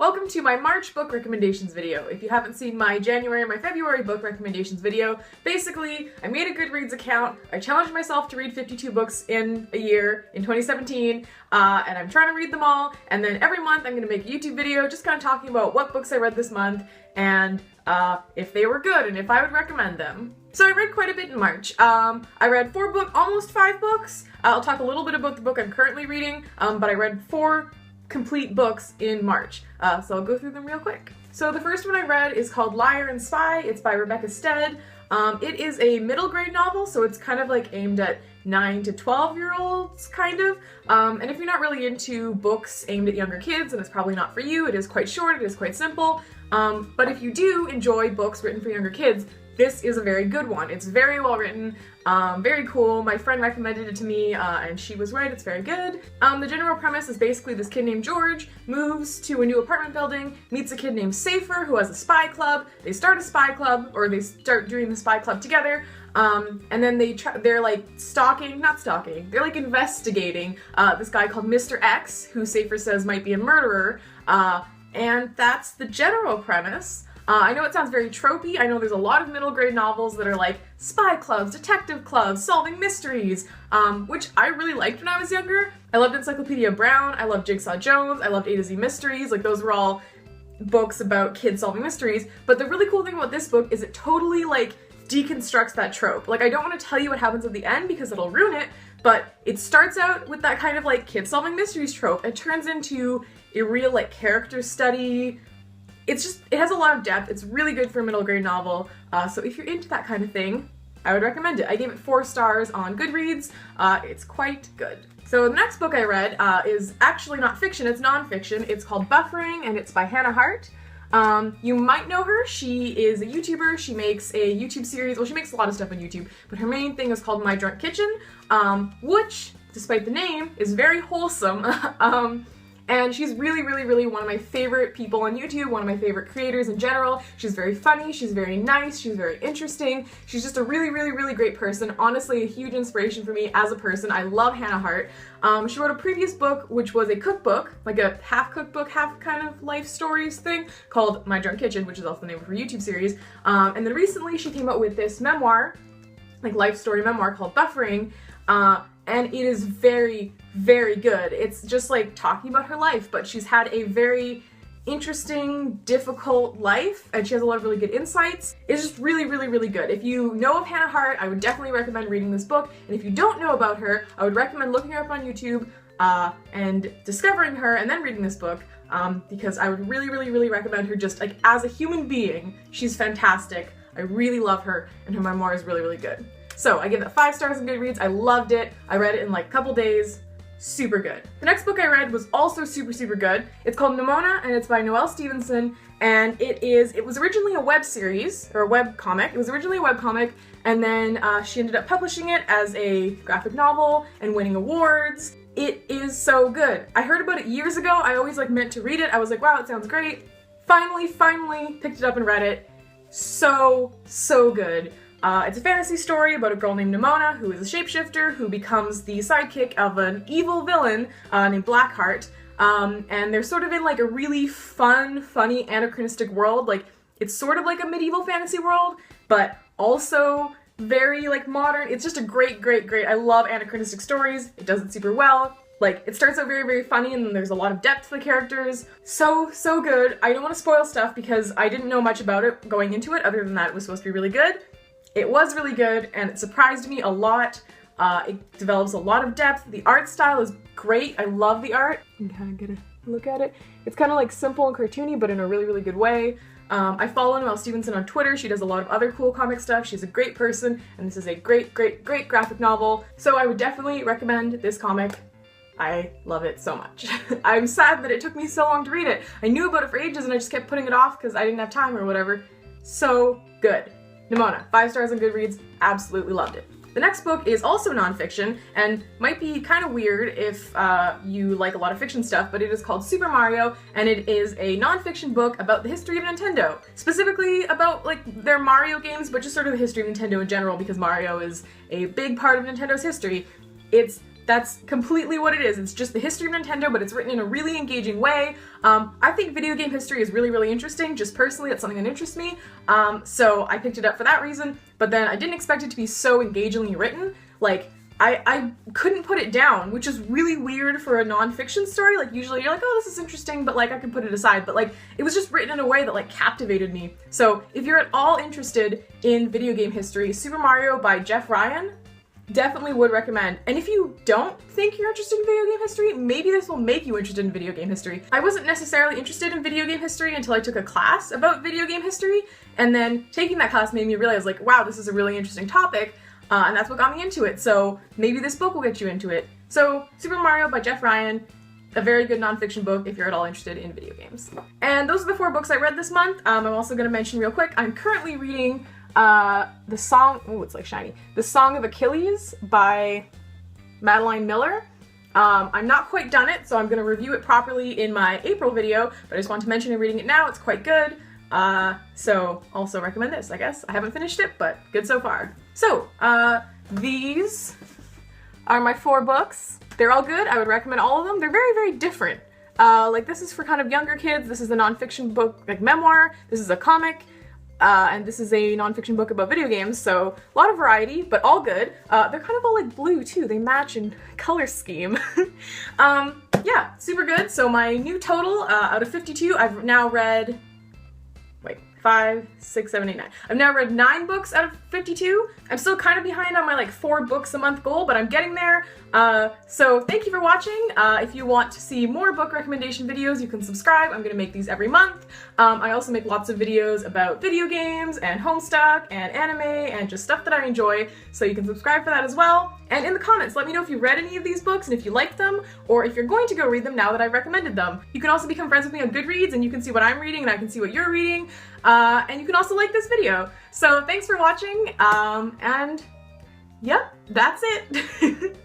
Welcome to my March book recommendations video. If you haven't seen my January or my February book recommendations video, basically, I made a Goodreads account, I challenged myself to read 52 books in a year, in 2017, and I'm trying to read them all, and then every month I'm going to make a YouTube video just kind of talking about what books I read this month, and if they were good, and if I would recommend them. So I read quite a bit in March. I read almost 5 books. I'll talk a little bit about the book I'm currently reading, but I read 4 complete books in March, so I'll go through them real quick. So the first one I read is called Liar and Spy. It's by Stead. It is a middle grade novel, so it's kind of like aimed at 9 to 12-year-olds, kind of. And if you're not really into books aimed at younger kids, then it's probably not for you. It is quite short, it is quite simple. But if you do enjoy books written for younger kids, this is a very good one. It's very well written, very cool. My friend recommended it to me, and she was right, it's very good. The general premise is basically this kid named George moves to a new apartment building, meets a kid named Safer who has a spy club. They start a spy club, or they start doing the spy club together, and then they're like they're like investigating this guy called Mr. X, who Safer says might be a murderer, and that's the general premise. I know it sounds very tropey. I know there's a lot of middle grade novels that are like spy clubs, detective clubs, solving mysteries, which I really liked when I was younger. I loved Encyclopedia Brown, I loved Jigsaw Jones, I loved A to Z Mysteries, like those were all books about kids solving mysteries. But the really cool thing about this book is it totally like deconstructs that trope. Like I don't want to tell you what happens at the end because it'll ruin it, but it starts out with that kind of like kid solving mysteries trope. It turns into a real like character study. It has a lot of depth. It's really good for a middle grade novel. So if you're into that kind of thing, I would recommend it. I gave it 4 stars on Goodreads. It's quite good. So the next book I read is actually not fiction, it's nonfiction. It's called Buffering, and it's by Hart. You might know her. She is a YouTuber. She makes a YouTube series. Well, she makes a lot of stuff on YouTube, but her main thing is called My Drunk Kitchen, which, despite the name, is very wholesome. And she's really one of my favorite people on YouTube, one of my favorite creators in general. She's very funny, she's very nice, she's very interesting. She's just a really great person. Honestly, a huge inspiration for me as a person. I love Hart. She wrote a previous book, which was a cookbook, like a half cookbook, half kind of life stories thing, called My Drunk Kitchen, which is also the name of her YouTube series. And then recently she came out with this memoir, like life story memoir called Buffering, and it is very good. It's just like talking about her life, but she's had a very interesting, difficult life, and she has a lot of really good insights. It's just really good. If you know of Hart, I would definitely recommend reading this book, and if you don't know about her, I would recommend looking her up on YouTube and discovering her and then reading this book, because I would really recommend her just like as a human being. She's fantastic. I really love her, and her memoir is really good. So I give it 5 stars on Goodreads. I loved it. I read it in like a couple days. Super good. The next book I read was also super good. It's called Nimona, and it's by Noelle Stevenson, and it was originally a web series, or a web comic. It was originally a web comic, and then she ended up publishing it as a graphic novel and winning awards. It is so good. I heard about it years ago. I always like meant to read it. I was like, wow, it sounds great. Finally picked it up and read it. So good. It's a fantasy story about a girl named Nimona who is a shapeshifter who becomes the sidekick of an evil villain named Hart. And they're sort of in like a really funny, anachronistic world. Like, it's sort of like a medieval fantasy world, but also very like modern. It's just a great. I love anachronistic stories. It does it super well. Like, it starts out very funny, and then there's a lot of depth to the characters. So good. I don't want to spoil stuff because I didn't know much about it going into it, other than that it was supposed to be really good. It was really good, and it surprised me a lot. It develops a lot of depth. The art style is great. I love the art. You can kind of get a look at it. It's kind of like simple and cartoony, but in a really good way. I follow Noelle Stevenson on Twitter. She does a lot of other cool comic stuff. She's a great person, and this is a great graphic novel. So I would definitely recommend this comic. I love it so much. I'm sad that it took me so long to read it. I knew about it for ages, and I just kept putting it off because I didn't have time or whatever. So good. Nimona, 5 stars on Goodreads, absolutely loved it. The next book is also nonfiction, and might be kind of weird if you like a lot of fiction stuff, but it is called Super Mario, and it is a nonfiction book about the history of Nintendo. Specifically about like their Mario games, but just sort of the history of Nintendo in general, because Mario is a big part of Nintendo's history. It's That's completely what it is. It's just the history of Nintendo, but it's written in a really engaging way. I think video game history is really, really interesting. Just personally, it's something that interests me. So I picked it up for that reason, but then I didn't expect it to be so engagingly written. Like, I couldn't put it down, which is really weird for a nonfiction story. Like, usually you're like, oh, this is interesting, but like, I can put it aside. But like, it was just written in a way that like captivated me. So if you're at all interested in video game history, Super Mario by Jeff Ryan, definitely would recommend. And if you don't think you're interested in video game history, maybe this will make you interested in video game history. I wasn't necessarily interested in video game history until I took a class about video game history, and then taking that class made me realize like, wow, this is a really interesting topic. And that's what got me into it, so maybe this book will get you into it. So, Super Mario by Jeff Ryan, a very good nonfiction book if you're at all interested in video games. And those are the 4 books I read this month. I'm also going to mention real quick, I'm currently reading The Song of Achilles by Madeline Miller. I'm not quite done it, so I'm going to review it properly in my April video, but I just want to mention I'm reading it now, it's quite good. So also recommend this, I guess. I haven't finished it, but good so far. So, these are my 4 books. They're all good. I would recommend all of them. They're very, very different. Like this is for kind of younger kids. This is a nonfiction book, like memoir. This is a comic. And this is a nonfiction book about video games, so a lot of variety, but all good. They're kind of all like blue too. They match in color scheme. Yeah, super good. So my new total out of 52, I've now read 5, 6, 7, 8, 9. I've now read 9 books out of 52. I'm still kind of behind on my like 4 books a month goal, but I'm getting there. So thank you for watching. If you want to see more book recommendation videos, you can subscribe. I'm gonna make these every month. I also make lots of videos about video games and Homestuck and anime and just stuff that I enjoy, so you can subscribe for that as well. And in the comments, let me know if you read any of these books and if you liked them, or if you're going to go read them now that I've recommended them. You can also become friends with me on Goodreads, and you can see what I'm reading and I can see what you're reading. And you can also like this video. So thanks for watching, and yep, that's it.